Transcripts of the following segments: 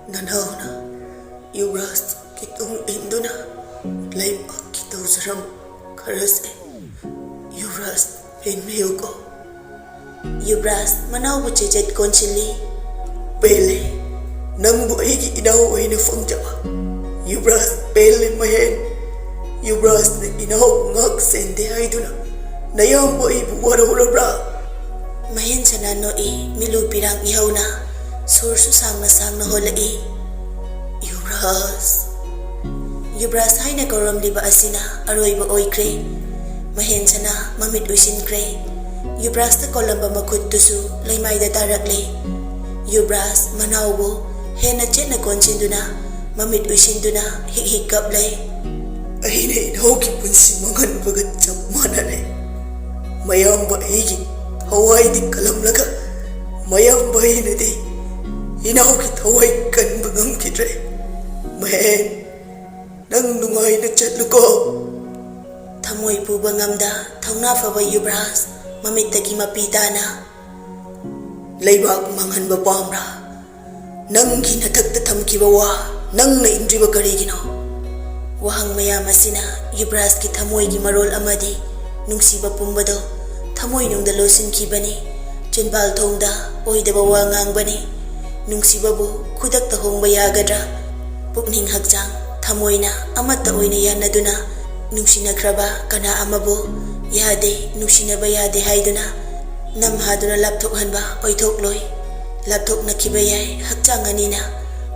Nanhauna, Yuras, Kitung Induna, Lay Kitos Ram, Karase, Yuras, Pen Miyoko. Yubras, Manau Chijet Conchili, Pele, Nambu Egi Inau in a Fungjaba. Yubras, Pele in my head. Yubras, Inau Nox and the Haiduna. Nayambo Ibu Wadabra. Mahin Sanano E, Milu Pirang Ihona. Sursu sang na hola e. Yubras haina korom liba asina aroiba oikre. Mahen sana mamit usin kre. Yubras ta kolamba makut tusu laymay da tarakle. Yubras manawbo hena chen na konchinduna mamit usinduna hikap le. Ahine inhoki punsi mangan bagat chap manale. Mayam ba egi Hawaii di kalam laga. Mayam ba hinade. Inaw kitaway kan bagam kitre. Mahen, nang nungay na chatlo ko. Tamoy po bangamda, tauna faway Yubras, mamitagi mapitana. Laybak mangan bapamra. Nang kinatagtatam kibawa, nang naindri ba karigino. Wahang mayama sina, Yubras ki tamoy gimarol amadi, nung siba pumbado, tamoy nung dalosin kibani, jenbal tongda, oy dabawa ngang bani. Nung sibabu kudak tahong bayagadra pukning hagjang thamoina amata oina yanaduna nung sinagraba kana amabo yade nung sinaba yade haiduna namhaduna laptop hanba oithokloy laptop nakibayay hagjang anina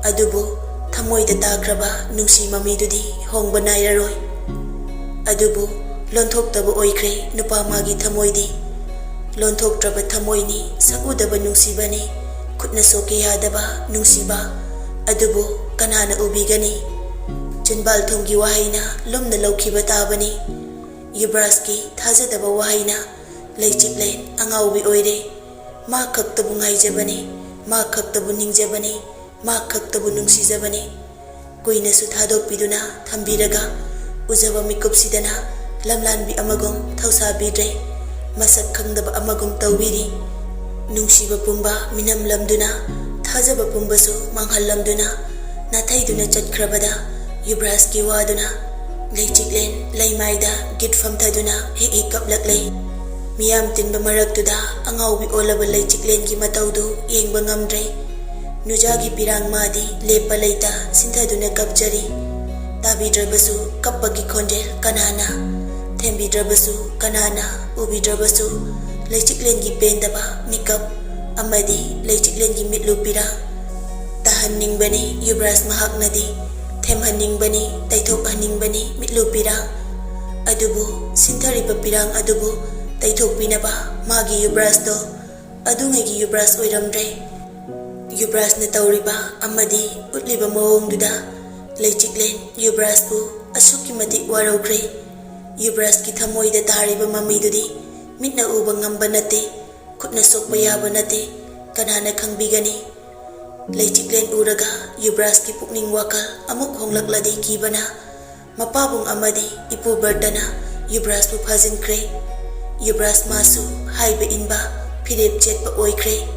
adubu thamoida tagraba nung si mamidudi hongba nairaroy adubu lonthoktabu oikre nupa magi thamoidi lonthoktraba thamoini sakudaba nung sibani Kutna soke yadaba nung siba adubo kanana ubigani Jenbal tonggi wahayna lom na lawkiba tabani Yubraski thazadaba wahayna laychiklen angawbi oire ma kaktabu ngaijabani ma kaktabu ningjabani ma kaktabu nungsijabani kuina su thadokpiduna thambiraga ujaba mikupsidana lamlanbi amagom thausabidrae masak khangdaba amagom tawbiri Nungsiba pumba minam lamduna, thazaba pumbasu manghal lamduna, nathayduna chatkrabada, Yubraski waduna, laychiklen, laymayda, gitfam thaduna, kaplaklay. Miyam tinba maraktuda, angawbi olaba laychiklen ki matawdu, yengba ngamdre. Nujagi pirang madi, lepa layta, sinthaduna kapjari. Tabidrabasu, kappagi khonjel, kanana. Thembidrabasu, kanana, ubidrabasu. Laychiklen gi pendaba mikap amadi laychiklen gi mitlupira tahan ningbani Yubras mahaknadi themhan ningbani taithok haningbani mitlupira adubu sinthari papirang adubu taithok pinaba magi Yubras to adungai gi Yubras oiramdre Yubras na tawriba amadi utliba mawongduda laychiklen Yubras bu asuki matik warokre Yubras ki thamoida tariba mamidudi Mitna ubang ngamba nate, kutna sokpa yaba nate, kanana khangbigani. Laychiklen uraga, Yubras ki pukning wakal, amuk honglakladi kibana. Mapabong amadi, ipu berdana, Yubras pu phazin kre. Yubras masu, haiba inba, phirep chet pa oikre.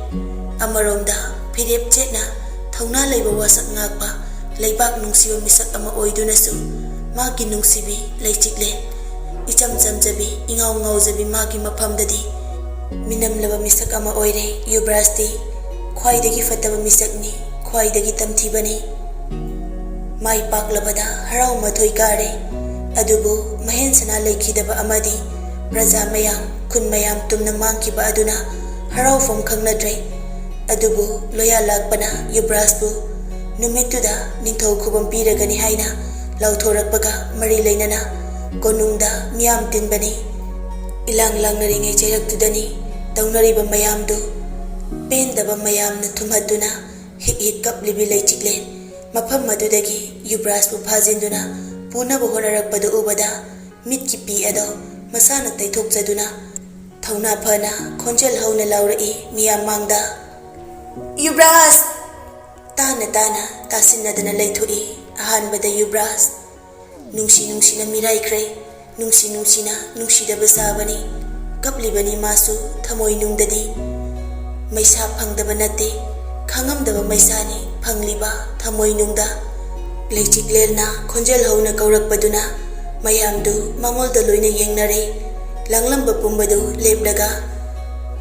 Amaromda, phirep chet na, thongna layba wasak ngakpa, laybak nungsiba misak ama oidunasu, magi nungsibi, laychiklen. Icham jabi ingaw zabi magi maphamdadi minam laba misak ama oire Yubrasti khwaidagi fataba misakni khwaidagi tamthibani mai paklabada harau mathoi kare adubu mahen sana laikhidaba amadi praja mayam kun mayam tumna mangkiba aduna harau fom khangnadre adubu loya lakpana Yubrasbu numituda ningthau khubam piragani haina lauthorakpaga mari leinana Konungda miyam tinbani ilang naringai chairakudani taunariba mayamdu pendaba mayamna thumhaduna hik kaplibi laychiklen mafam madudagi Yubras bu phazinduna punaba honarakpada ubada mitki pi ado masana taithokjaduna thauna phana khonjel hauna laurai miyam mangda Yubras tana tasinadana laithoi ahanbada Yubras Nungsi na mirai kre, nungsi daba sabani, kaplibani masu thamoy nungdadi. May sapang daba nate, kangam daba may sani, ꯐꯪꯂꯤꯕ ꯊꯃꯣꯏꯅꯨꯡꯗ ꯂꯩꯆꯤꯛꯂꯦꯟꯅ ꯈꯣꯟꯖꯦꯜ ꯍꯧꯅ ꯀꯧꯔꯛꯄꯗꯨꯅ ꯃꯌꯥꯝꯗꯨ ꯃꯉꯣꯜꯗ ꯂꯣꯏꯅ ꯌꯦꯡꯅꯔꯦ ꯂꯥꯡꯂꯝꯕ ꯄꯨꯝꯕꯗꯨ ꯂꯦꯞꯂꯒ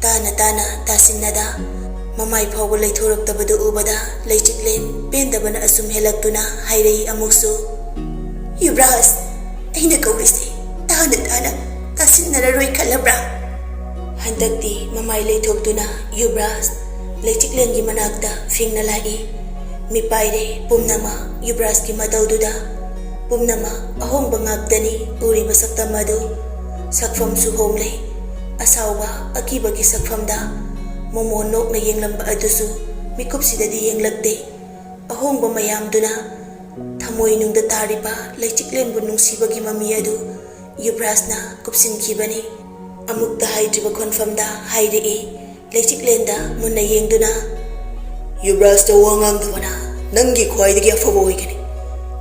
ꯇꯥꯅ ꯇꯥꯁꯤꯟꯅꯗ ꯃꯃꯥꯏ ꯐꯥꯎꯕ ꯂꯩꯊꯣꯔꯛꯇꯕꯗꯨ ꯎꯕꯗ ꯂꯩꯆꯤꯛꯂꯦꯟ ꯄꯦꯟꯗꯕꯅ ꯑꯁꯨꯝ ꯍꯦꯜꯂꯛꯇꯨꯅ ꯍꯥꯏꯔꯛꯏ ꯑꯃꯨꯛꯁꯨ ꯌꯨꯕ꯭ꯔꯥꯖ ꯑꯩꯅ ꯀꯧꯔꯤꯁꯦ ꯇꯥꯅ ꯇꯥꯁꯤꯟꯅꯔꯔꯣꯏ ꯈꯜꯂꯕ꯭ꯔꯥ ꯍꯟꯗꯛꯇꯤ ꯃꯃꯥꯏ ꯂꯩꯊꯣꯛꯇꯨꯅ ꯌꯨꯕ꯭ꯔꯥꯖ ꯂꯩꯆꯤꯛꯂꯦꯟꯒꯤ ꯃꯅꯥꯛꯇ ꯐꯤꯡꯅ ꯂꯥꯛꯏ ꯃꯤꯄꯥꯏꯔꯦ ꯄꯨꯝꯅꯃꯛ ꯌꯨꯕ꯭ꯔꯥꯖꯀꯤ ꯃꯇꯧꯗꯨꯗ ꯄꯨꯝꯅꯃꯛ ꯑꯍꯣꯡꯕ ꯉꯥꯛꯇꯅꯤ ꯎꯔꯤꯕ ꯁꯛꯇꯝ ꯑꯗꯨ ꯁꯛꯐꯝꯁꯨ ꯍꯣꯡꯂꯦ ꯑꯁꯥꯎꯕ ꯑꯀꯤꯕꯒꯤ ꯁꯛꯐꯝꯗ ꯃꯣꯃꯣ ꯅꯣꯛꯅ ꯌꯦꯡꯂꯝꯕ ꯑꯗꯨꯁꯨ ꯃꯤꯀꯨꯞꯁꯤꯗꯗꯤ ꯌꯦꯡꯂꯛꯇꯦ ꯑꯍꯣꯡꯕ ꯃꯌꯥꯝꯗꯨꯅ ꯊꯃꯣꯏꯅꯨꯡꯗ ꯇꯥꯔꯤꯕ ꯂꯩꯆꯤꯛꯂꯦꯟꯕꯨ ꯅꯨꯡꯁꯤꯕꯒꯤ ꯃꯃꯤ ꯑꯗꯨ ꯌꯨꯕ꯭ꯔꯥꯖꯅ ꯀꯨꯞꯁꯤꯟꯈꯤꯕꯅꯤ ꯑꯃꯨꯛꯇ ꯍꯥꯏꯗ꯭ꯔꯤꯕ ꯈꯣꯟꯐꯝꯗ ꯍꯥꯏꯔꯛꯏ ꯂꯩꯆꯤꯛꯂꯦꯟꯗ ꯃꯨꯟꯅ ꯌꯦꯡꯗꯨꯅ ꯌꯨꯕ꯭ꯔꯥꯖꯇ ꯋꯥ ꯉꯥꯡꯗꯕꯅ ꯅꯪꯒꯤ ꯈ꯭ꯋꯥꯏꯗꯒꯤ ꯑꯐꯕ ꯑꯣꯏꯒꯅꯤ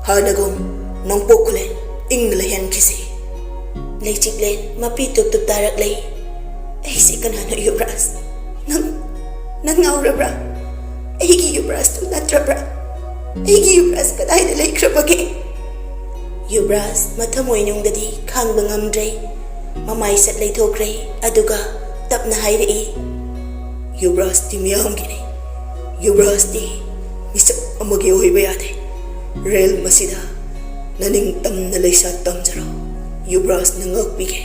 ꯍꯥꯟꯅꯒꯨꯝ ꯅꯣꯡꯄꯣꯛ ꯈꯨꯂꯦꯟ ꯏꯪꯅ ꯂꯩꯍꯟꯈꯤꯁꯤ ꯂꯩꯆꯤꯛꯂꯦꯟ ꯃꯄꯤ ꯇꯨꯞ ꯇꯥꯔꯛꯂꯦ ꯑꯩꯁꯦ ꯀꯅꯥꯅꯣ ꯌꯨꯕ꯭ꯔꯥꯖ ꯅꯪ ꯉꯥꯎꯔꯕ꯭ꯔꯥ ꯑꯩꯒꯤ ꯌꯨꯕ꯭ꯔꯥꯖꯇꯨ ꯅꯠꯇ꯭ꯔꯕ꯭ꯔꯥ ꯑꯩꯒꯤ ꯌꯨꯕ꯭ꯔꯥꯖ ꯀꯗꯥꯏꯗ ꯂꯩꯈ꯭ꯔꯕꯒꯦ ꯌꯨꯕ꯭ꯔꯥꯖ ꯃꯊꯃꯣꯏꯅꯨꯡꯗꯗꯤ ꯈꯥꯡꯕ ꯉꯝꯗ꯭ꯔꯦ ꯃꯃꯥꯏ ꯁꯠ ꯂꯩꯊꯣꯛꯈ꯭ꯔꯦ ꯑꯗꯨꯒ ꯇꯞꯅ ꯍꯥꯏꯔꯛꯏ ꯌꯨꯕ꯭ꯔꯥꯖꯇꯤ ꯃꯤꯌꯥꯝꯒꯤꯅꯤ ꯌꯨꯕ꯭ꯔꯥꯖꯇꯤ ꯃꯤꯁꯛ ꯑꯃꯒꯤ ꯑꯣꯏꯕ ꯌꯥꯗꯦ ꯔꯦꯜ ꯃꯁꯤꯗ ꯅꯅꯤꯡ ꯇꯝꯅ ꯂꯩꯁꯥ ꯇꯝꯖꯔꯣ ꯌꯨꯕ꯭ꯔꯥꯖꯅ ꯉꯥꯛꯄꯤꯒꯦ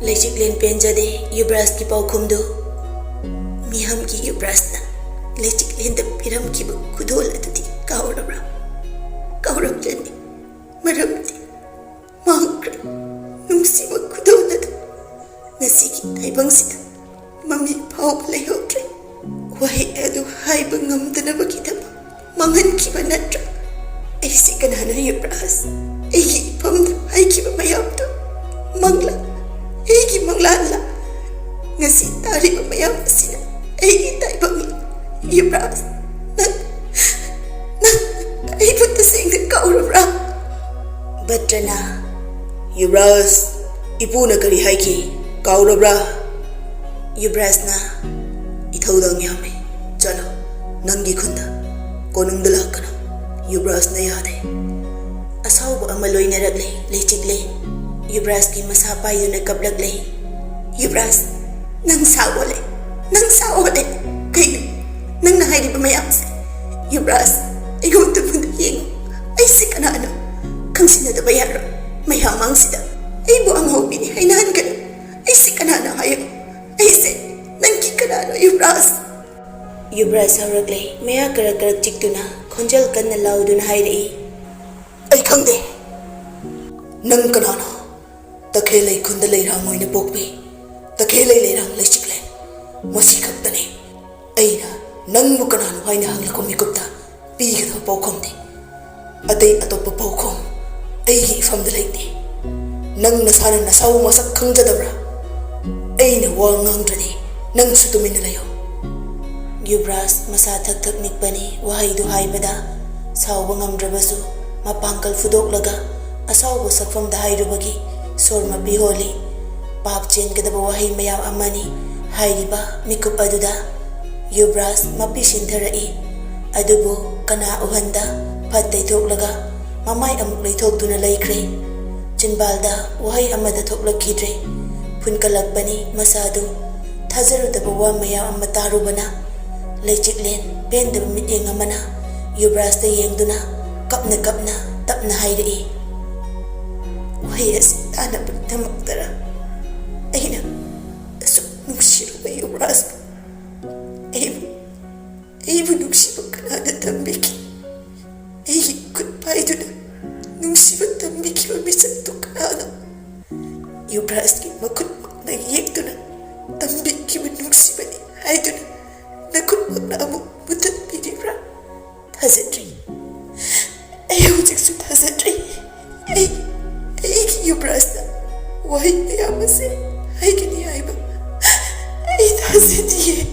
ꯂꯩꯆꯤꯛꯂꯦꯟ ꯄꯦꯟꯖꯗꯦ ꯌꯨꯕ꯭ꯔꯥꯖꯀꯤ ꯄꯥꯎꯈꯨꯝꯗꯨ ꯃꯤꯌꯥꯝꯒꯤ ꯌꯨꯕ꯭ꯔꯥꯖꯅ ꯂꯩꯆꯤꯛꯂꯦꯟꯗ ꯄꯤꯔꯝꯈꯤꯕ ꯈꯨꯗꯣꯜ ꯑꯗꯨꯗꯤ ꯀꯥꯎꯔꯕ꯭ꯔꯥ ꯀꯥꯎꯔꯝꯂꯅꯤ ꯃꯔꯝꯗꯤ ꯃꯥꯡꯈ꯭ꯔꯦ ꯅꯨꯡꯁꯤꯕ ꯈꯨꯗꯣꯜ ꯑꯗꯨ ꯉꯁꯤꯒꯤ ꯇꯥꯏꯕꯪꯁꯤꯗ ꯃꯃꯤ ꯐꯥꯎꯕ ꯂꯩꯍꯧꯗ꯭ꯔꯦ ꯋꯥꯍꯩ ꯑꯗꯨ ꯍꯥꯏꯕ ꯉꯝꯗꯅꯕꯒꯤꯗꯃꯛ ꯃꯥꯡꯍꯟꯈꯤꯕ ꯅꯠꯇ꯭ꯔꯥ ꯑꯩꯁꯤ ꯀꯅꯥꯅꯣ ꯌꯨꯕ꯭ꯔꯥꯖ ꯑꯩꯒꯤ ꯏꯐꯝꯗ ꯍꯥꯏꯈꯤꯕ ꯃꯌꯥꯝꯗꯨ ꯃꯪꯂꯥ ꯑꯩꯒꯤ ꯃꯪꯂꯥꯟꯂꯥ ꯉꯁꯤ ꯇꯥꯔꯤꯕ ꯃꯌꯥꯝ ꯑꯁꯤꯅ ꯑꯩꯒꯤ ꯇꯥꯏꯕꯪꯅꯤ ꯌꯨꯕ꯭ꯔꯥꯖ ꯅꯪ ꯑꯩꯕꯨ ꯇꯁꯦꯡꯅ ꯀꯥꯎꯔꯕ꯭ꯔꯥ ꯚꯗ꯭ꯔꯅ ꯌꯨꯕ꯭ꯔꯥꯖ ꯏꯄꯨꯅ ꯀꯔꯤ ꯍꯥꯏꯈꯤ ꯀꯥꯎꯔꯕ꯭ꯔꯥ ꯌꯨꯕ꯭ꯔꯥꯖꯅ ꯏꯊꯧꯗꯥꯡ ꯌꯥꯝꯃꯤ ꯆꯠꯂꯣ ꯅꯪꯒꯤ ꯈꯨꯟꯗ ꯀꯣꯅꯨꯡꯗ ꯂꯥꯛꯀꯅꯨ ꯌꯨꯕ꯭ꯔꯥꯖꯅ ꯌꯥꯗꯦ ꯑꯁꯥꯎꯕ ꯑꯃ ꯂꯣꯏꯅꯔꯛꯂꯦ ꯂꯩꯆꯤꯛꯂꯦꯟ ꯌꯨꯕ꯭ꯔꯥꯖꯀꯤ ꯃꯁꯥ ꯄꯥꯏꯗꯨꯅ ꯀꯞꯂꯛꯂꯦ ꯌꯨꯕ꯭ꯔꯥꯖ ꯅꯪ ꯁꯥꯎꯍꯜꯂꯦ ꯀꯩꯅꯣ ꯅꯪꯅ ꯍꯥꯏꯔꯤꯕ ꯃꯌꯥꯝꯁꯦ ꯌꯨꯕ꯭ꯔꯥꯖ ꯑꯩꯉꯣꯟꯗ ꯃꯨꯟꯅ ꯌꯦꯡꯉꯨ ꯑꯩꯁꯦ ꯀꯅꯥꯅꯣ ꯈꯪꯁꯤꯟꯅꯗꯕ ꯌꯥꯔꯣꯏ ꯃꯌꯥꯝ ꯃꯥꯡꯁꯤꯗ ꯑꯩꯕꯨ ꯑꯉꯥꯎꯕꯤꯅꯤ ꯍꯥꯏꯅꯍꯟꯒꯅꯨ ꯑꯩꯁꯦ ꯀꯅꯥꯅꯣ ꯍꯥꯏꯌꯨ ꯑꯩꯁꯦ ꯅꯪꯒꯤ ꯀꯅꯥꯅꯣ ꯌꯨꯕ꯭ꯔꯥꯖ ꯌꯨꯕ꯭ꯔꯥꯖ ꯍꯧꯔꯛꯂꯦ ꯃꯌꯥ ꯀꯔꯛ ꯆꯤꯛꯇꯨꯅ ꯈꯣꯟꯖꯦꯜ ꯀꯟꯅ ꯂꯥꯎꯗꯨꯅ ꯍꯥꯏꯔꯛꯏ ꯑꯩ ꯈꯪꯗꯦ ꯅꯪ ꯀꯅꯥꯅꯣ ꯇꯈꯦꯜꯂꯩ ꯈꯨꯟꯗ ꯂꯩꯔꯥꯡ ꯑꯣꯏꯅ ꯄꯣꯛꯄꯤ ꯇꯈꯦꯜꯂꯩ ꯂꯩꯔꯥꯡ ꯂꯩꯆꯤꯛꯂꯦꯟ ꯃꯁꯤ ꯈꯛꯇꯅꯤ ꯑꯩꯅ ꯅꯪꯕꯨ ꯀꯅꯥꯅꯣ ꯍꯥꯏꯅ ꯍꯪꯂꯛꯄ ꯃꯤꯀꯨꯞꯇ ꯄꯤꯒꯗꯕ ꯄꯥꯎꯈꯨꯝꯗꯤ ꯑꯇꯩ ꯑꯇꯣꯞꯄ ꯄꯥꯎꯈꯨꯝ ꯑꯩꯒꯤ ꯏꯐꯝꯗ ꯂꯩꯇꯦ ꯅꯪ ꯅꯁꯥꯅ ꯅꯁꯥꯕꯨ ꯃꯁꯛ ꯈꯪꯖꯗꯕ꯭ꯔꯥ ꯑꯩꯅ ꯋꯥ ꯉꯥꯡꯗ꯭ꯔꯗꯤ ꯅꯪꯁꯨ ꯇꯨꯃꯤꯟꯅ ꯂꯩꯌꯣ ꯌꯨꯕ꯭ꯔꯥꯖ ꯃꯁꯥ ꯊꯛ ꯅꯤꯛꯄꯅꯤ ꯋꯥꯍꯩꯗꯨ ꯍꯥꯏꯕꯗ ꯁꯥꯎꯕ ꯉꯝꯗ꯭ꯔꯕꯁꯨ ꯃꯄꯥꯡꯒꯜ ꯐꯨꯗꯣꯛꯂꯒ ꯑꯁꯥꯎꯕ ꯁꯛꯐꯝꯗ ꯍꯥꯏꯔꯨꯕꯒꯤ ꯁꯣꯔ ꯃꯄꯤ ꯍꯣꯜꯂꯤ ꯄꯥꯞ ꯆꯦꯟꯒꯗꯕ ꯋꯥꯍꯩ ꯃꯌꯥꯝ ꯑꯃꯅꯤ ꯍꯥꯏꯔꯤꯕ ꯃꯤꯀꯨꯞ ꯑꯗꯨꯗ ꯌꯨꯕ꯭ꯔꯥꯖ ꯃꯄꯤ ꯁꯤꯟꯊꯔꯛꯏ ꯑꯗꯨꯕꯨ ꯀꯅꯥ ꯎꯍꯟꯗ ꯐꯠ ꯇꯩꯊꯣꯛꯂꯒ ꯃꯃꯥꯏ ꯑꯃꯨꯛ ꯂꯩꯊꯣꯛꯇꯨꯅ ꯂꯩꯈ꯭ꯔꯦ ꯆꯤꯟꯕꯥꯜꯗ ꯋꯥꯍꯩ ꯑꯃꯗ ꯊꯣꯛꯂꯛꯈꯤꯗ꯭ꯔꯦ ꯐꯨꯟꯀꯠꯂꯛꯄꯅꯤ ꯃꯁꯥꯗꯨ ꯊꯥꯖꯔꯨꯗꯕ ꯋꯥ ꯃꯌꯥꯝ ꯑꯃ ꯇꯥꯔꯨꯕꯅ ꯂꯩꯆꯤꯛꯂꯦꯟ ꯄꯦꯟꯗꯕ ꯃꯤꯠꯌꯦꯡ ꯑꯃꯅ ꯌꯨꯕ꯭ꯔꯥꯖꯇ ꯌꯦꯡꯗꯨꯅ ꯀꯞꯅ ꯇꯞꯅ ꯍꯥꯏꯔꯛꯏ ꯋꯥꯍꯩ ꯑꯁꯤ ꯇꯥꯅꯕꯒꯤꯗꯃꯛꯇꯔ ꯑꯩꯅ ꯑꯁꯨꯛ ꯅꯨꯡꯁꯤꯔꯨꯕ ꯌꯨꯕ꯭ꯔꯥꯖ ꯑꯩꯕु ꯅꯨꯡꯁꯤꯕ ꯀꯅꯥꯅ ꯇꯝꯕꯤꯈꯤ ꯑꯩꯒꯤ ꯈꯨꯠ ꯄꯥꯏꯗꯨꯅ ꯅꯨꯡꯁꯤꯕ ꯇꯝꯕꯤꯈꯤꯕ ꯃꯤꯁꯛꯇꯨ ꯀꯅꯥꯅꯣ ꯌꯨꯕ꯭ꯔꯥꯖꯀꯤ ꯃꯈꯨꯠꯃꯛꯅ ꯌꯦꯛꯇꯨꯅ ꯇꯝꯕꯤꯈꯤꯕ ꯅꯨꯡꯁꯤꯕꯅꯤ ꯍꯥꯏꯗꯨꯅ ꯅꯈꯨꯠꯃꯛꯅ ꯑꯃꯨꯛ ꯃꯨꯊꯠꯄꯤꯔꯤꯕ꯭ꯔꯥ ꯊꯥꯖꯗ꯭ꯔꯤ ꯑꯩ ꯍꯧꯖꯤꯛꯁꯨ ꯊꯥꯖꯗ꯭ꯔꯤ ꯑꯩꯒꯤ ꯌꯨꯕ꯭ꯔꯥꯖꯅ ꯋꯥꯍꯩ ꯃꯌꯥꯝ ꯑꯁꯤ ꯍꯥꯏꯒꯅꯤ ꯍꯥꯏꯕ ꯑꯩ ꯊꯥꯖꯗꯤꯌꯦ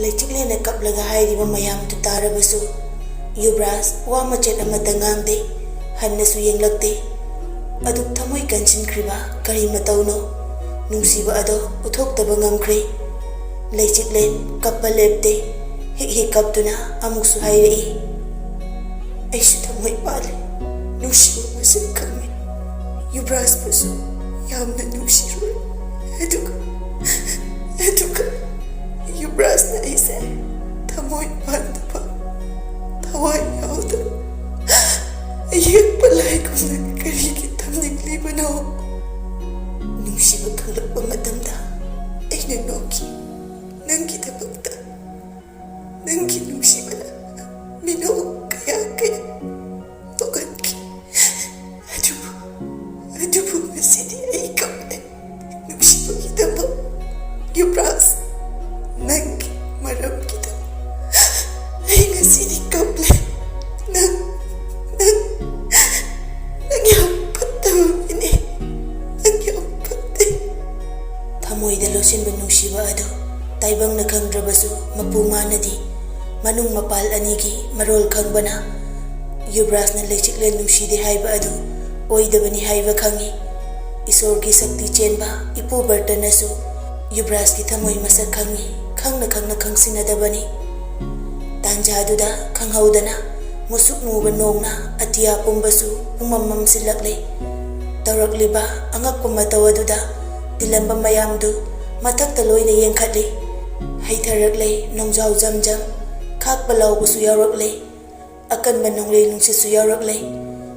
ꯂꯩꯆꯤꯛꯂꯦꯟꯅ ꯀꯞꯂꯒ ꯍꯥꯏꯔꯤꯕ ꯃꯌꯥꯝꯗꯨ ꯇꯥꯔꯕꯁꯨ ꯌꯨꯕ꯭ꯔꯥꯖ ꯋꯥ ꯃꯆꯦꯠ ꯑꯃꯠꯇ ꯉꯥꯡꯗꯦ ꯍꯟꯅꯁꯨ ꯌꯦꯡꯂꯛꯇꯦ ꯑꯗꯨꯛ ꯊꯃꯣꯏ ꯀꯟꯁꯤꯟꯈ꯭ꯔꯤꯕ ꯀꯔꯤ ꯃꯇꯧꯅꯣ ꯅꯨꯡꯁꯤꯕ ꯑꯗꯣ ꯎꯠꯊꯣꯛꯇꯕ ꯉꯝꯈ꯭ꯔꯦ ꯂꯩꯆꯤꯛꯂꯦꯟ ꯀꯞꯄ ꯂꯦꯞꯇꯦ Hik kaptuna amuksu hairei. Aishu thamoi pale. Nushiba masuk kami. Yubras pasu yamna nushiru. Eduka. Yubras na isa. Thamoi pandapa. Thawai yauda. Ayek palay kung nagkariki tamning libano. Nushiba kalak pamadamda. Ay nanoki. Nang kita pagta. Nang kinushiba na. Mino kaya. Tokan ki. Adubo masidi ay kamay. Nushiba kita pa. Yubras. Nang maram kita. Ay nasidi kamay. Nang yampatawin eh. Nang yampate. Thamoy da losin ba nushiba ado. Taibang nakhangdrabasu mapumanadi. Manung mapal anigi marol khangbana. Yubras na lechiklen nushide haiba adu oidabani haiba khangi. Isor ki sakti chenba ipu bartanasu Yubras ki thamoy masak khangi. Khangna khangsinadabani. Tanja aduda khanghaudana musuk nuba nongna atiya pumbasu pumamam silakle. Tawrakliba angakpa mataw aduda dilamba mayamdu mathakta loina yengkhatli. Haitharakle nongjaw jamjam khakpa lawbusu yawrakle. Akan manonglei nungsisu yawrakle.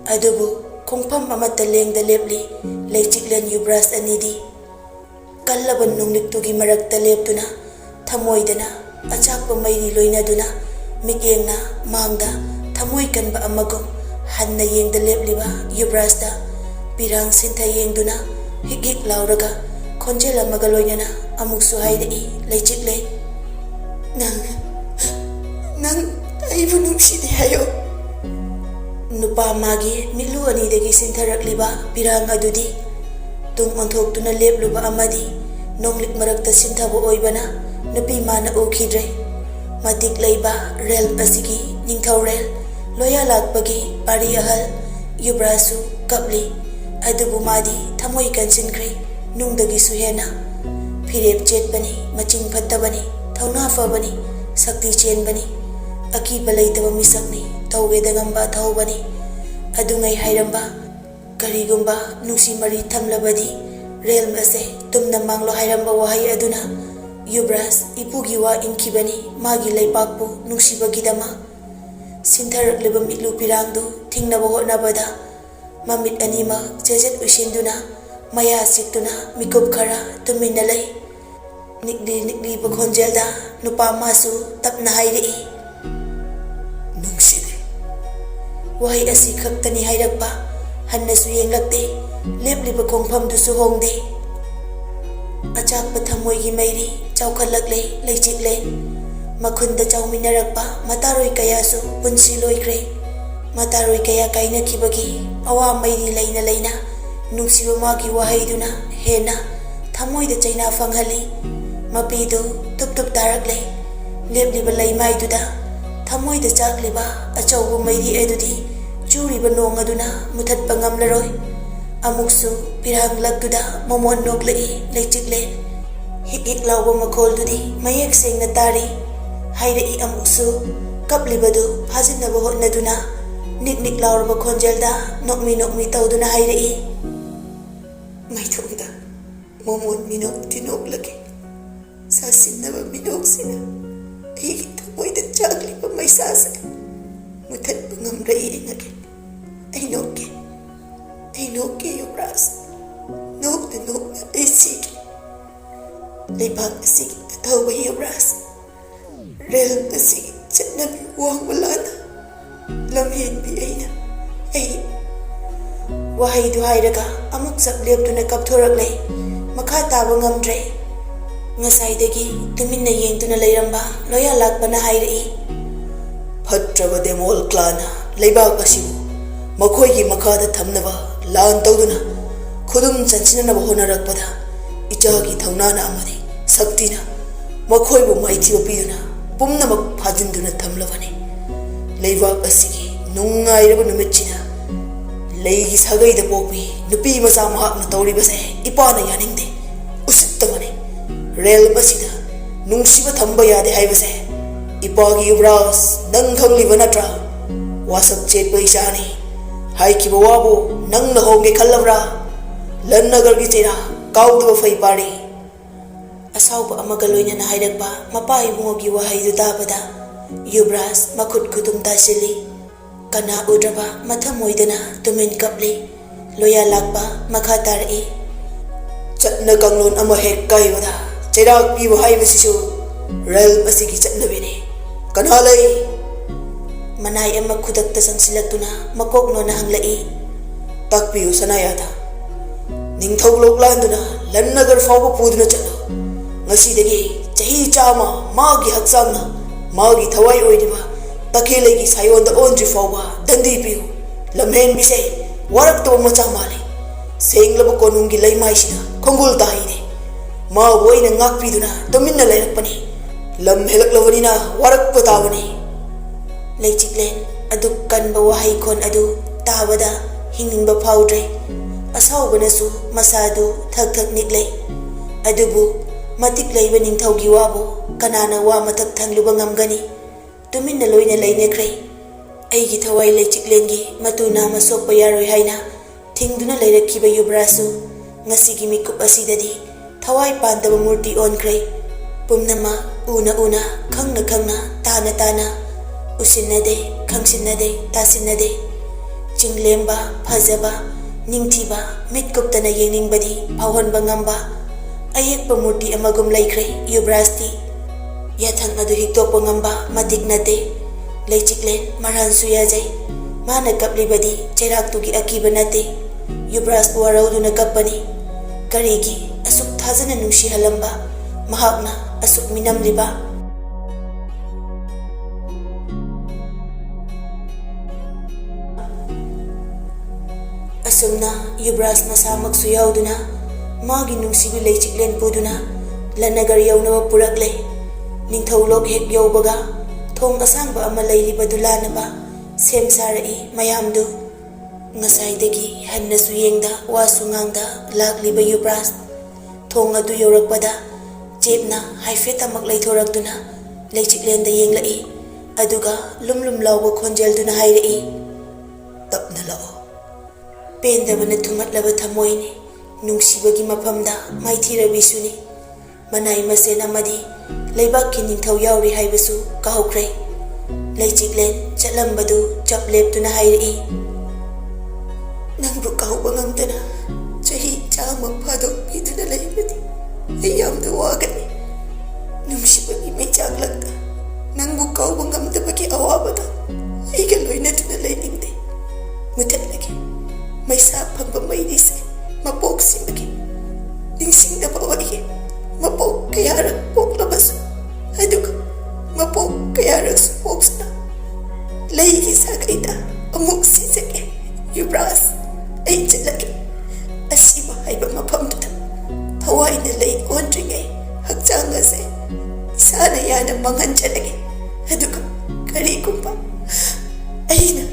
Adubu khongpham amata lengda lepli leichiklen Yubras anidi. Kallaban nongliktugi marakta leptuna thamoydana achakpa mairi loinaduna migyengna mangda thamoy kanba amagum hanna yengda lepliba Yubrasda pirang sintha yengduna hik lauraga khonjel amaga loinana amuksu haidai leichikle. Nang aibu nungsidi hayo. Nupa magi milu anidagi sintharakliba pirang adudi tung onthoktuna lepluba amadi nonglik marakta sinthaba oibana nupi mana okhidre. Matik leiba rel asigi ningthau rel loya lakpagi pari ahal Yubrasu kapli. Adubu madi thamoy kansinkre nungdagi suhena. Phirep chetbani maching phattabani thauna fabani sakti chenbani. Akiba leitaba misakni taweda ngamba thawbani. Adungai hairamba karigumba nusi mari thamlabadi rel mase tumna manglo hairamba wahai aduna Yubras ipugi wa inkibani magi leipakpu nungsibagidama. Sintharakliba mitlu pirangdu thingnaba hotnabada mamit anima jejet usinduna maya siktuna mikup khara tuminna lei. Nikli bakhonjelda nupa masu tapna hairei. Nungside. Wahai asi khaktani hairakpa hannasu yenglakte lepliba khongphamdusu hongde. Achakpa thamoygi mairi chawkhalakle leichikle. Makhunda chawminarakpa mataroi kayasu punsi loikre. Mataroi kaya kainakibagi awa mairi leina nungsiba magi wahaiduna hena thamoyda chaina fanghali. Mapidu tup tarakle lepliba leimaiduda thamoyda chakliba achawbu mairi edudi churiba nong aduna muthatpa ngamlaroi. Amuksu pirang laktuda momon noklai leichikle. Hik lawba makholdudi mayek sengna tari. Hairei amuksu kaplibadu phajinaba hotnaduna nik lauraba khonjelda nokmi tawduna hairei. Maithongda momon minok tinoklake. Sasinaba minoksina aigi thamoyda chakliba maisasa muthatpa ngamrei engake. Ainoke Yubras. Nokna aisigi. Leibak asigi atawba Yubras. Rel asigi chatnabi wangwalana. Lamhenbi aina. Wahaidu hairaga amuk sak leptuna kapthorakle. Makha taba ngamdre. Ngasaidagi tuminna yengtuna leiramba loya lakpana hairei. Phatraba demol klana leibak asibu makhoygi makhada thamnaba lan tawduna khudum chansinanaba honarakpada ichagi thaunana amadi saktina makhoybu maithiba piduna pumnamak phajinduna thamlabani. Leibak asigi nungairaba numitchina leigi sagaida pokpi nupi macha mahakna tawribase ipana yaningde usittabani. Rel basida nungsiba thamba yade haibase Ipagi Yubras, nang khangli natra, wasak chet paisani, haiki bawabu, nang nahonge kalabra, lan nagar gitira, kau do fay pari. Asaw ba amagaloy na haidagpa, mapai bungogi wahay dutabada, Yubras makut kutum tasili, kana udraba matamoy dana tumin kapli, loya lakpa makatari. Chat na kanglon amahek kayo da, chirak iwahay masisu, rel masigi chat na bini. Kanalay manay ang magkudak tasang silatuna makokno na hanglai takpiyo sanayata ning thawlok landu na lan nagar faw pudu na chalo ngasi dagi chahi chama magi haksang na magi thawai oidiba takhelai gi sayon da onji faw ba dandi piyo lamhen bisai warak to macha mali senglab konung gi laimai sina khongul tai de ma boina ngakpi duna dominna lairak pani lam helak lawanina warak patawani leichiklen aduk kan bawahay kon adu tawada hingingba phawdre asawbanasu masadu thak niklay adubu matik layba ningthawgi wabo kanana wa matak thangluba ngamgani tuminna loina lainekray aigi thawai leichiklengi matuna masokpa yaroi haina thingduna lairakkiba yubrasu ngasigi mikup asidadi thawai pandaba murti onkray pumnama una khangna tana usinnade khangsinnade tasinnade chinglemba phajaba ningthiba mitkuptana yeningbadi phawhanba ngamba ayekpa murti amagum laikre yubrasti yathang adu hiktopa ngamba matiknate leichiklen maransu yajai mana kaplibadi chairaktugi akiba nate yubras warauduna kapani karigi asuk thajana nungsi halamba mahakna asuk minamliba asumna yubras masamak suyauduna magi nungsibi leichiklen puduna lanagar yawnaba purakle ningthawlok hek yawbaga thong asangba ama lailiba dulanaba sem sarai mayamdu ngasaidagi hannasu yengda wasu ngangda lakliba yubras thong adu yawrakpada jebna haifeta maklai thorakduna leichiklenda yenglai aduga lumlum lawba khonjelduna hairai tapna lao pendabana thumatlaba thamoini nungsibagi maphamda maithirabisuni manai masen amadi leibakki ningthau yauri haibasu kahokrai leichiklen chatlambadu chapleptuna hairai nangbu kahauba ngamtana chahi chama phadok piduna leibadi ayamda wagani nungsibagi mechanglakta nangbu kauba ngamtabagi awabada aiga loinatuna leiningde mutatlagi maisa phamba maidise mapok simagi ningsingda bawai mapok kayarak poklabasu aduga mapok kayarak spoksna leigi sagaita amuk sisake yubras ay chalagi asiba haiba maphamduda Thawaini lay ondringai hakchangase isana yana manghanchalage aduga karigumba aina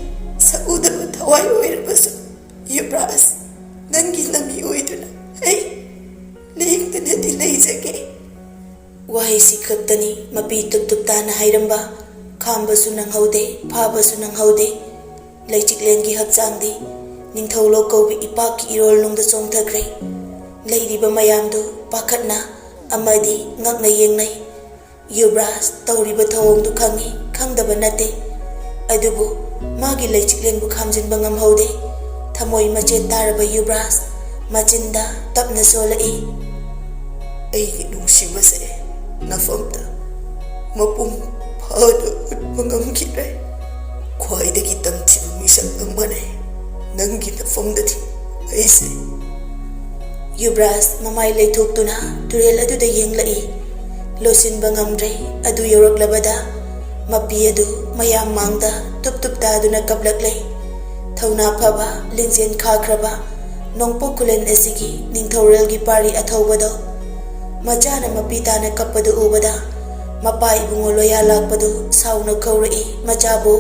saudaba thawai oirabasu yubras nangi lami oiduna ay lingtana dilaijage wahai sikhaptani mapi tuptana hairamba khambasu nanghaude phabasu nanghaude leichiklengi hakchangdi ningthaulo kobi ipaki irol nungda chongthakre leiriba mayamdu pakhatna amadi ngakna yengnai yubras tawriba thawongdu khangi khangdaba nate adubu magi leichiklenbu khamjinba ngamhaude thamoi machet taraba yubras machinda tapna solai ai nungsibase nafamta mapum phada utpangam kire khwaidagi tamchibu misak ambane nangi nafamdati aise yubras mamai leithoktuna turel aduda yenglai losinba ngamdre adu yoraklabada mapi adu mayam mangda tup taduna kaplaklai thauna phaba linjen khakraba nongpokulen asigi ningthorelgi pari athobado majana mapitana kapadu ubada mapai bungo loya lakpadu sauna khaurai machabu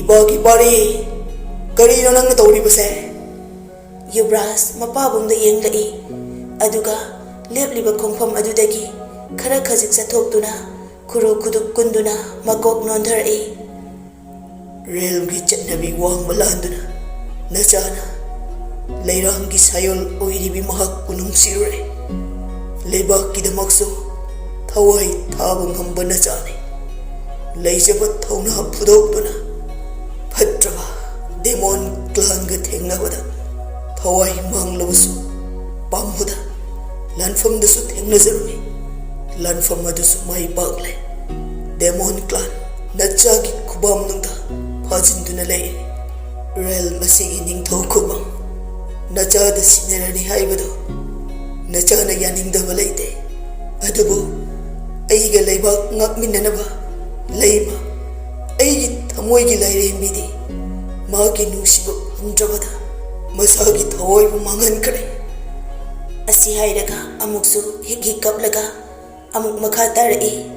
ibagi pari kari nang tawri base yubras mapabungda yenglai aduga lepliba khongpham adudagi khara khajik sathoktuna khuru khuduk kunduna makok nondharai. Realmgi chatnabi wangma landuna nachana leiramgi sayol oiribi mahak kunungsirure. Leibakkidamaksu thawai thaba ngamba nachane. Leijaba thauna phudokduna phatraba demon clanga thengnabada thawai manglabasu pamhuda lanfamdasu thengnazaruni. Lanfam adusu mai pagle. Demon clan nachagi khubam nungda phajinduna leire. Rel masigi ningthau khubam nachada sinerani haibado nachana yaningdaba leite. Adubu aiga leibak ngakminanaba leiba aigi thamoigi lairembidi magi nungsiba hundrabada masagi thawaibu mangankare. Asi hairaga amuksu hik kaplaga amuk makha tarai.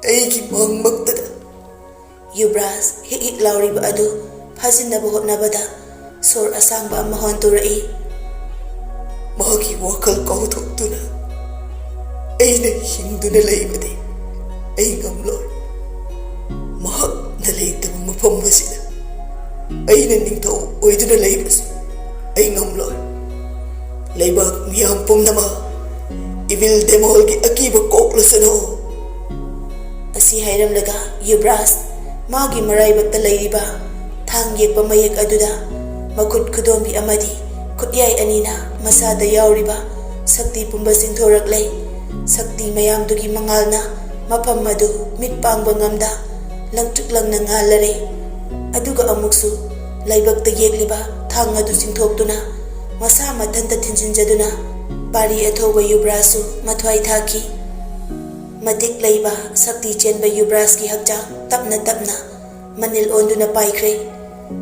Aigi mangmaktada Yubras hik lauriba adu phajinaba hotnabada sor asangba ama honturai. Magi wakal kauthokduna aina hingduna leibade ai ngamlor. Mahak na leitaba mafam asida aina ningthau oiduna leibasu ai ngamlor. Leibak miyam pumnama evil demolgi akiba koklasano. Asi hairamlaga Yubras magi maraibakta leiriba thang yekpa mayek aduda makut khudombi amadi khutyai anina masada yauriba sakti pumba singthoraklei. Sakti mayamdugi mangalna mafam adu mitpangba ngamda langtriklang na ngalare. Aduga amuksu laibakta yekliba thang adu singthokduna masa mathanta thinjinjaduna pari athoba Yubrasu mathwai thaki. Matik leiba sakti chenba Yubras ki hakchang tapna tapna manil onduna paikre.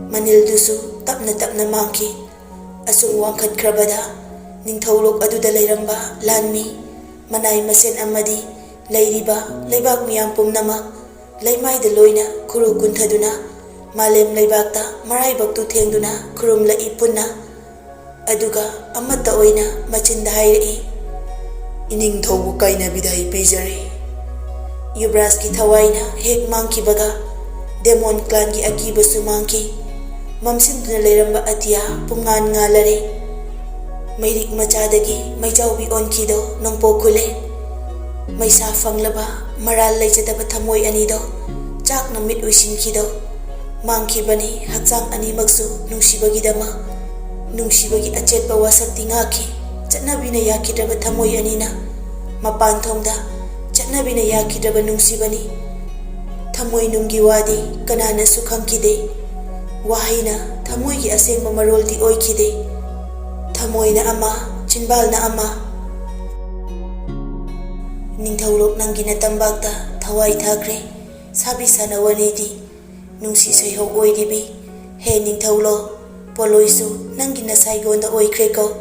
Manil dusu tapna tapna mangki. Asung wangkhat krabada ningthaulok aduda leiramba lanmi manai masen amadi leiriba leibak miyam pumnamak leimaida loina khuru kunthaduna malem leibakta maraibaktu thengduna khurumlai punna. Aduga amata oina machinda hairai. Iningthaubu kaina bidai pijare. Yubras ki thawaina hek mangki baga demon clan ki akibasu mangki. Mamsinduna leiramba atia pungan ngalare. Mairik machadagi maijaubi onkido nongpo khule. Maisa fanglaba maral leijadaba thamoi anido chakna mit uisinkido mangki bani hakchang animaksu nungsibagidama nungsibagi achetba wasakti ngaki chatnabina yakidraba thamoi anina mapan thongda chatnabina yakidraba nungsibani. Thamoi nunggi wadi kanana su khangkide. Wahina thamoi gi asengba maroldi oikide. Thamoi na ama chinbal na ama. Ningthaulok nangina tambakta thawai thakre sabi sanawanidi nungsi soihau oiribi. He ningthaulo poloisu nangina saigonda oikre ko.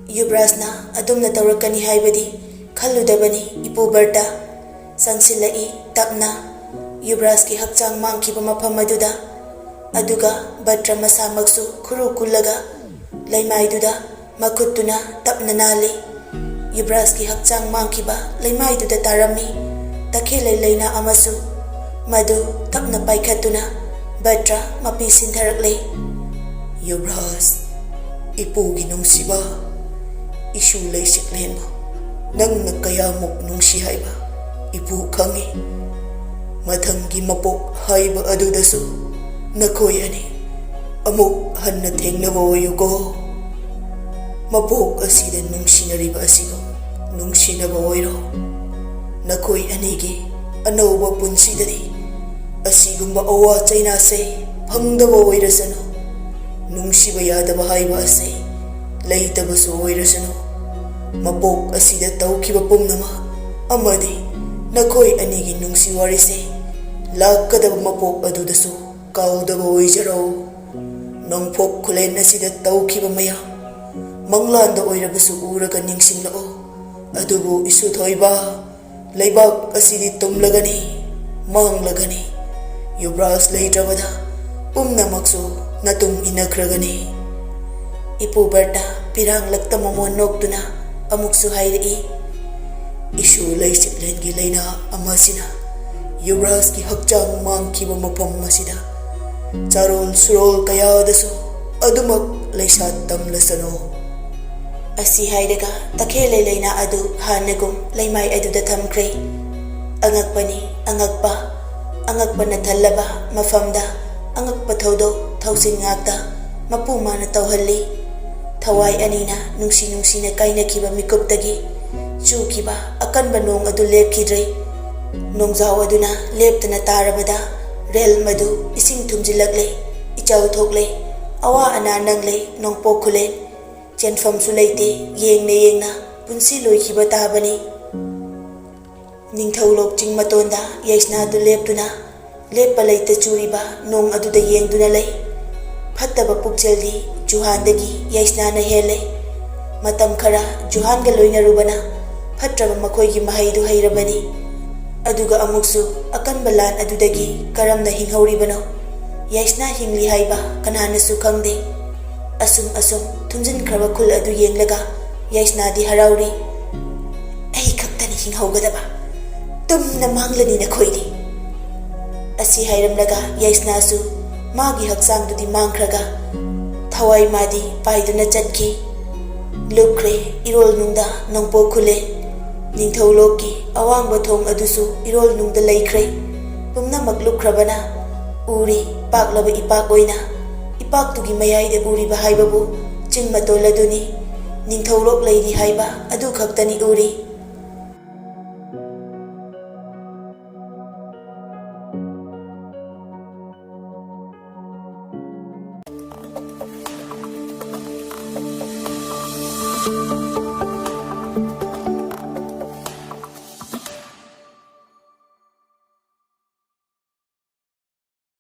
Yubrasna adumna tawrakani haibadi khalludabani ipu barta sangsilai tapna. Yubras ki hakchang mangkiba mafam aduda aduga batra masamaksu khuru kullaga leimaiduda makuttuna tapna nali. Yubras ki hakchang mangkiba leimaiduda tarami takhele leina amasu madu tapna paikhatuna batra mapi sintharakle. Yubras ipugi nungsiba isu leisiklenbo nangna kayamuk nungsi haiba ipu khangi. Mathangi mapok haiba adudasu nakhoi ani amuk hanna thengnaba oyuko. Mapok asida nungsinariba asigo nungsinaba oiro. Nakhoi anigi anauba punsidani asigumba awa chainase phangdaba oirasano. Nungsiba yadaba haiba ase leitabasu oirasano. Mapok asida taukiba pumnama amadi nakhoi anigi nungsi warise lakadaba mapok adudasu kaudaba oijaro. Nongphok khulen asida taukiba maya manglanda oirabasu uraga ningsinglao. Adubu isu thoiba leibak asidi tumlagani manglagani. Yubras leitrabada pumnamaksu natum inakragani. Ipu barta pirang laktamamon noktuna amuksu hairai. ꯏꯁꯨ ꯂꯩꯆꯤꯛꯂꯦꯟꯒꯤ ꯂꯩꯅꯥ ꯑꯃꯁꯤꯅ ꯌꯨꯕ꯭ꯔꯥꯖꯀꯤ ꯍꯛꯆꯥꯡ ꯃꯥꯡꯈꯤꯕ ꯃꯐꯝ ꯑꯁꯤꯗ ꯆꯥꯔꯣꯜ ꯁꯨꯔꯣꯜ ꯀꯌꯥꯗꯁꯨ ꯑꯗꯨꯃꯛ ꯂꯩꯁꯥꯠ ꯇꯝꯂꯁꯅꯨ. ꯑꯁꯤ ꯍꯥꯏꯔꯒ ꯇꯈꯦꯜꯂꯩ ꯂꯩꯅꯥ ꯑꯗꯨ ꯍꯥꯟꯅꯒꯨꯝ ꯂꯩꯃꯥꯏ ꯑꯗꯨꯗ ꯊꯝꯈ꯭ꯔꯦ. ꯑꯉꯛꯄꯅꯤ ꯑꯉꯛꯄ, ꯑꯉꯛꯄꯅ ꯊꯜꯂꯕ ꯃꯐꯝꯗ ꯑꯉꯛꯄ ꯊꯧꯗꯣꯛ ꯊꯧꯁꯤꯟ ꯉꯥꯛꯇ ꯃꯄꯨ ꯃꯥꯅ ꯇꯧꯍꯜꯂꯤ. ꯊꯋꯥꯏ ꯑꯅꯤꯅ ꯅꯨꯡꯁꯤ ꯅꯨꯡꯁꯤꯅ ꯀꯥꯏꯅꯈꯤꯕ ꯃꯤꯀꯨꯞꯇꯒꯤ ꯆꯨꯈꯤꯕ ꯑꯀꯟꯕ ꯅꯣꯡ ꯑꯗꯨ ꯂꯦꯞꯈꯤꯗ꯭ꯔꯦ. ꯅꯣꯡꯖꯥꯎ ꯑꯗꯨꯅ ꯂꯦꯞꯇꯅ ꯇꯥꯔꯕꯗ ꯔꯦꯜ ꯃꯗꯨ ꯏꯁꯤꯡ ꯊꯨꯝꯖꯤꯜꯂꯛꯂꯦ, ꯏꯆꯥꯎ ꯊꯣꯛꯂꯦ, ꯑꯋꯥ ꯑꯅꯥ ꯅꯪꯂꯦ ꯅꯣꯡꯄꯣꯛ ꯈꯨꯂꯦꯟ. ꯆꯦꯟꯐꯝꯁꯨ ꯂꯩꯇꯦ, ꯌꯦꯡꯅ ꯌꯦꯡꯅ ꯄꯨꯟꯁꯤ ꯂꯣꯏꯈꯤꯕ ꯇꯥꯕꯅꯤ. ꯅꯤꯡꯊꯧꯂꯣꯛ ꯆꯤꯡ ꯃꯇꯣꯟꯗ ꯌꯩꯁꯅꯥꯗꯨ ꯂꯦꯞꯇꯨꯅ ꯂꯦꯞꯄ ꯂꯩꯇ ꯆꯨꯔꯤꯕ ꯅꯣꯡ ꯑꯗꯨꯗ ꯌꯦꯡꯗꯨꯅ ꯂꯩ. ꯐꯠꯇꯕ ꯄꯨꯛꯆꯦꯜꯗꯤ ꯖꯨꯍꯥꯟꯗꯒꯤ ꯌꯩꯁꯅꯥꯅ ꯍꯦꯜꯂꯦ. ꯃꯇꯝ ꯈꯔ ꯖꯨꯍꯥꯟꯒ ꯂꯣꯏꯅꯔꯨꯕꯅ ꯐꯠꯇ꯭ꯔꯕ ꯃꯈꯣꯏꯒꯤ ꯃꯍꯩꯗꯨ ꯍꯩꯔꯕꯅꯤ. ꯑꯗꯨꯒ ꯑꯃꯨꯛꯁꯨ ꯑꯀꯟꯕ ꯂꯥꯟ ꯑꯗꯨꯗꯒꯤ ꯀꯔꯝꯅ ꯍꯤꯡꯍꯧꯔꯤꯕꯅꯣ? ꯌꯩꯁꯅꯥ ꯍꯤꯡꯂꯤ ꯍꯥꯏꯕ ꯀꯅꯥꯅꯁꯨ ꯈꯪꯗꯦ. ꯑꯁꯨꯝ ꯑꯁꯨꯝ ꯊꯨꯝꯖꯤꯟꯈ꯭ꯔꯕ ꯈꯨꯜ ꯑꯗꯨ ꯌꯦꯡꯂꯒ ꯌꯩꯁꯅꯥꯗꯤ ꯍꯔꯥꯎꯔꯤ. ꯑꯩ ꯈꯛꯇꯅꯤ ꯍꯤꯡꯍꯧꯒꯗꯕ, ꯇꯨꯝꯅ ꯃꯥꯡꯂꯅꯤ ꯅꯈꯣꯏꯗꯤ. ꯑꯁꯤ ꯍꯥꯏꯔꯝꯂꯒ ꯌꯩꯁꯅꯥꯁꯨ ꯃꯥꯒꯤ ꯍꯛꯆꯥꯡꯗꯨꯗꯤ ꯃꯥꯡꯈ꯭ꯔꯒ ꯊꯋꯥꯏ ꯃꯥꯗꯤ ꯄꯥꯏꯗꯨꯅ ꯆꯠꯈꯤ. ꯂꯨꯞꯈ꯭ꯔꯦ ꯏꯔꯣꯜꯅꯨꯡꯗ ꯅꯣꯡꯄꯣꯛ ꯈꯨꯂꯦꯟ. ꯅꯤꯡꯊꯧꯂꯣꯛꯀꯤ ꯑꯋꯥꯡꯕ ꯊꯣꯡ ꯑꯗꯨꯁꯨ ꯏꯔꯣꯜꯅꯨꯡꯗ ꯂꯩꯈ꯭ꯔꯦ. ꯄꯨꯝꯅꯃꯛ ꯂꯨꯞꯈ꯭ꯔꯕꯅ ꯎꯔꯤ ꯄꯥꯛꯂꯕ ꯏꯄꯥꯛ ꯑꯣꯏꯅ. ꯏꯄꯥꯛꯇꯨꯒꯤ ꯃꯌꯥꯏꯗ ꯎꯔꯤꯕ ꯍꯥꯏꯕꯕꯨ ꯆꯤꯡ ꯃꯇꯣꯜ ꯑꯗꯨꯅꯤ. ꯅꯤꯡꯊꯧꯂꯣꯛ ꯂꯩꯔꯤ ꯍꯥꯏꯕ ꯑꯗꯨ ꯈꯛꯇꯅꯤ ꯎꯔꯤ.